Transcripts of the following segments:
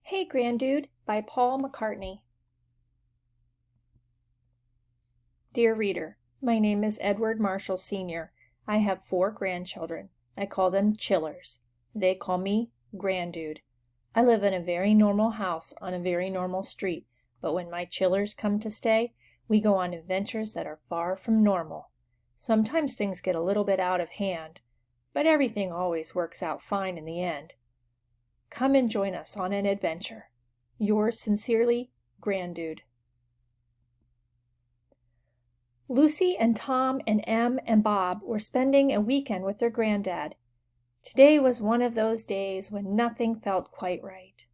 Hey Grandude by Paul McCartney. Dear reader, my name is Edward Marshall Sr. I have 4 grandchildren. I call them chillers. They call me Grandude. I live in a very normal house on a very normal street, but when my chillers come to stay, we go on adventures that are far from normal. Sometimes things get a little bit out of hand, but everything always works out fine in the end. Come and join us on an adventure. Yours sincerely, Grandude. Lucy and Tom and Em and Bob were spending a weekend with their granddad. Today was one of those days when nothing felt quite right.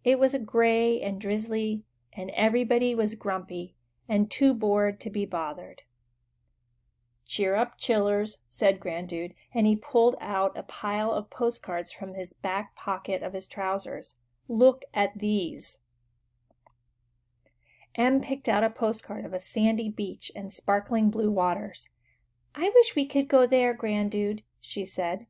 It was gray and drizzly, and everybody was grumpy and too bored to be bothered. "Cheer up, chillers," said Grandude, and he pulled out a pile of postcards from his back pocket of his trousers. "Look at these." Em picked out a postcard of a sandy beach and sparkling blue waters. "I wish we could go there, Grandude," she said.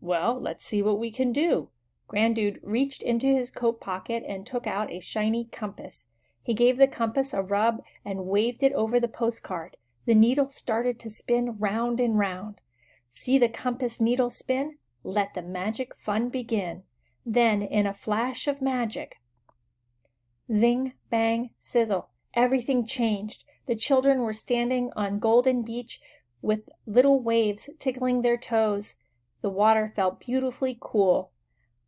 "Well, let's see what we can do." Grandude reached into his coat pocket and took out a shiny compass. He gave the compass a rub and waved it over the postcard. The needle started to spin round and round. See the compass needle spin? Let the magic fun begin. Then, in a flash of magic, zing, bang, sizzle, everything changed. The children were standing on Golden Beach with little waves tickling their toes. The water felt beautifully cool.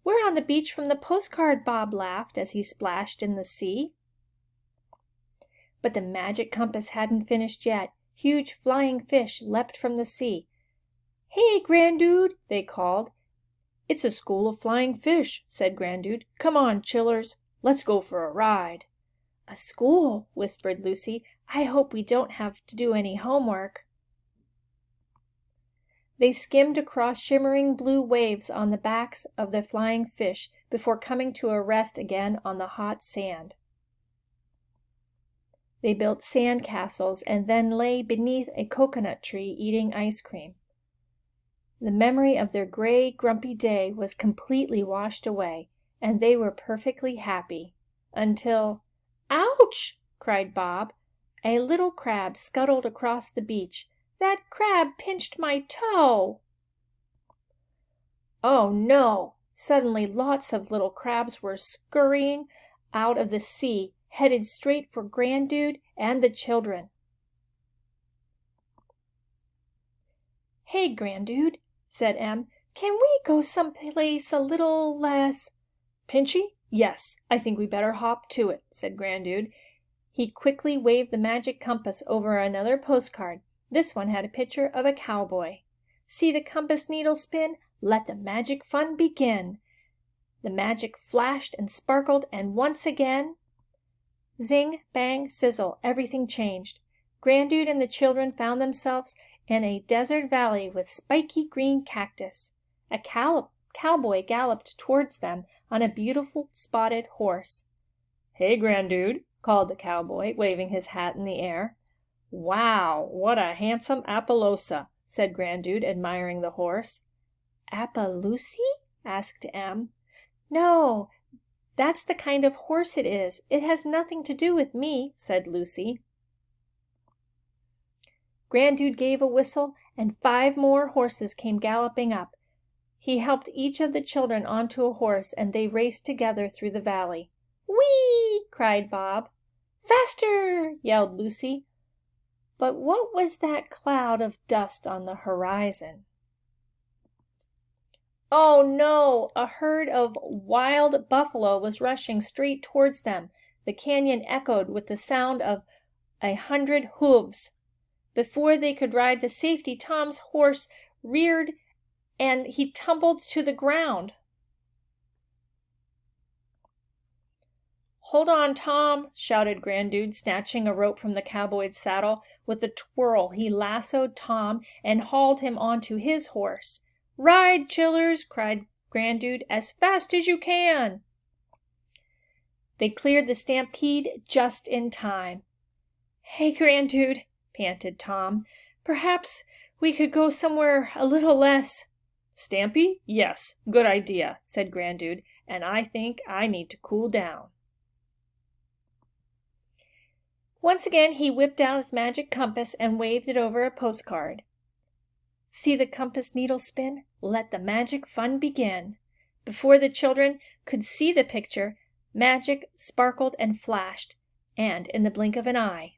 "We're on the beach from the postcard," Bob laughed as he splashed in the sea. But the magic compass hadn't finished yet. Huge flying fish leapt from the sea. "Hey, Grandude!" they called. "It's a school of flying fish," said Grandude. "Come on, chillers, let's go for a ride." "A school," whispered Lucy. "I hope we don't have to do any homework." They skimmed across shimmering blue waves on the backs of the flying fish before coming to a rest again on the hot sand. They built sand castles and then lay beneath a coconut tree eating ice cream. The memory of their gray, grumpy day was completely washed away, and they were perfectly happy until— "Ouch!" cried Bob. A little crab scuttled across the beach. "That crab pinched my toe!" Oh no! Suddenly lots of little crabs were scurrying out of the sea, headed straight for Grandude and the children. "Hey, Grandude," said Em, "can we go someplace a little less—" "Pinchy? Yes, I think we better hop to it," said Grandude. He quickly waved the magic compass over another postcard. This one had a picture of a cowboy. "See the compass needle spin? Let the magic fun begin." The magic flashed and sparkled, and once again— zing, bang, sizzle, everything changed. Grandude and the children found themselves in a desert valley with spiky green cactus. A cowboy galloped towards them on a beautiful spotted horse. "Hey, Grandude," called the cowboy, waving his hat in the air. "Wow, what a handsome Appaloosa," said Grandude, admiring the horse. "Appaloosie?" asked Em. "No, that's the kind of horse it is. It has nothing to do with me," said Lucy. Grandude gave a whistle, and 5 more horses came galloping up. He helped each of the children onto a horse, and they raced together through the valley. "Whee!" cried Bob. "Faster!" yelled Lucy. But what was that cloud of dust on the horizon? Oh no! A herd of wild buffalo was rushing straight towards them. The canyon echoed with the sound of 100 hooves. Before they could ride to safety, Tom's horse reared and he tumbled to the ground. "Hold on, Tom!" shouted Grandude, snatching a rope from the cowboy's saddle. With a twirl, he lassoed Tom and hauled him onto his horse. "Ride, chillers!" cried Grandude, "as fast as you can!" They cleared the stampede just in time. "Hey, Grandude," panted Tom, "perhaps we could go somewhere a little less—" Stampy? Yes, good idea, said Grandude, and I think I need to cool down. Once again, he whipped out his magic compass and waved it over a postcard. See the compass needle spin? Let the magic fun begin. Before the children could see the picture, magic sparkled and flashed, and in the blink of an eye.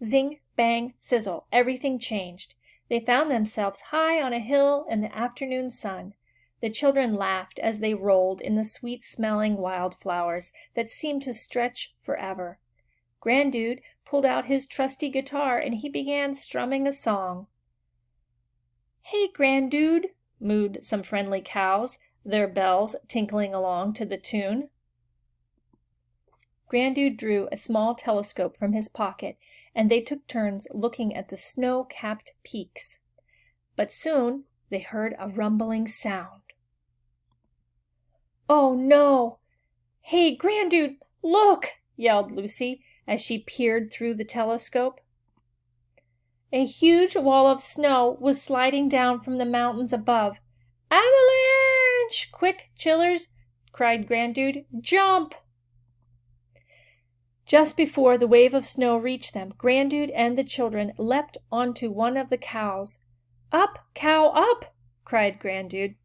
Zing, bang, sizzle, everything changed. They found themselves high on a hill in the afternoon sun. The children laughed as they rolled in the sweet-smelling wildflowers that seemed to stretch forever. Grandude pulled out his trusty guitar and he began strumming a song. Hey, Grandude, mooed some friendly cows, their bells tinkling along to the tune. Grandude drew a small telescope from his pocket, and they took turns looking at the snow-capped peaks. But soon they heard a rumbling sound. Oh, no! Hey, Grandude, look! Yelled Lucy as she peered through the telescope. A huge wall of snow was sliding down from the mountains above. Avalanche! Quick, chillers! Cried Grandude. Jump! Just before the wave of snow reached them, Grandude and the children leapt onto one of the cows. Up, cow, up! Cried Grandude.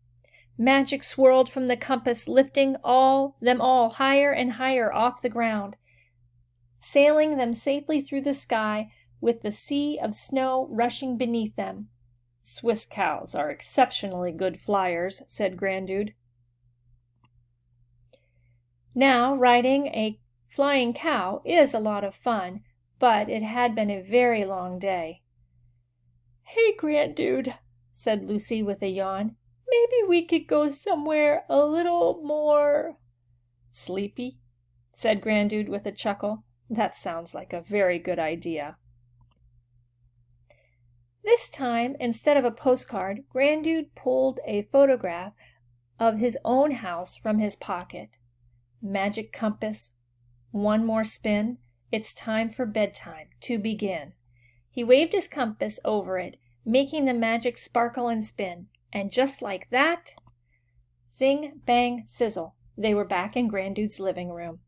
Magic swirled from the compass, lifting them all higher and higher off the ground, sailing them safely through the sky with the sea of snow rushing beneath them. Swiss cows are exceptionally good flyers, said Grandude. Now, riding a flying cow is a lot of fun, but it had been a very long day. Hey, Grandude, said Lucy with a yawn. Maybe we could go somewhere a little more sleepy, said Grandude with a chuckle. That sounds like a very good idea. This time, instead of a postcard, Grandude pulled a photograph of his own house from his pocket. Magic compass, one more spin. It's time for bedtime to begin. He waved his compass over it, making the magic sparkle and spin. And just like that, zing, bang, sizzle, they were back in Grandude's living room.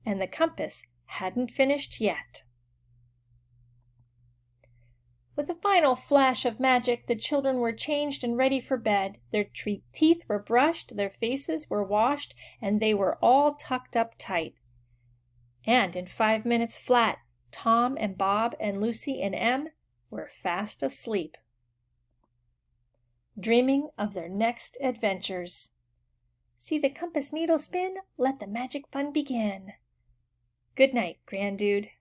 And the compass hadn't finished yet. With a final flash of magic, the children were changed and ready for bed. Their teeth were brushed, their faces were washed, and they were all tucked up tight. And in 5 minutes flat, Tom and Bob and Lucy and Em were fast asleep, dreaming of their next adventures. See the compass needle spin? Let the magic fun begin. Good night, Grandude.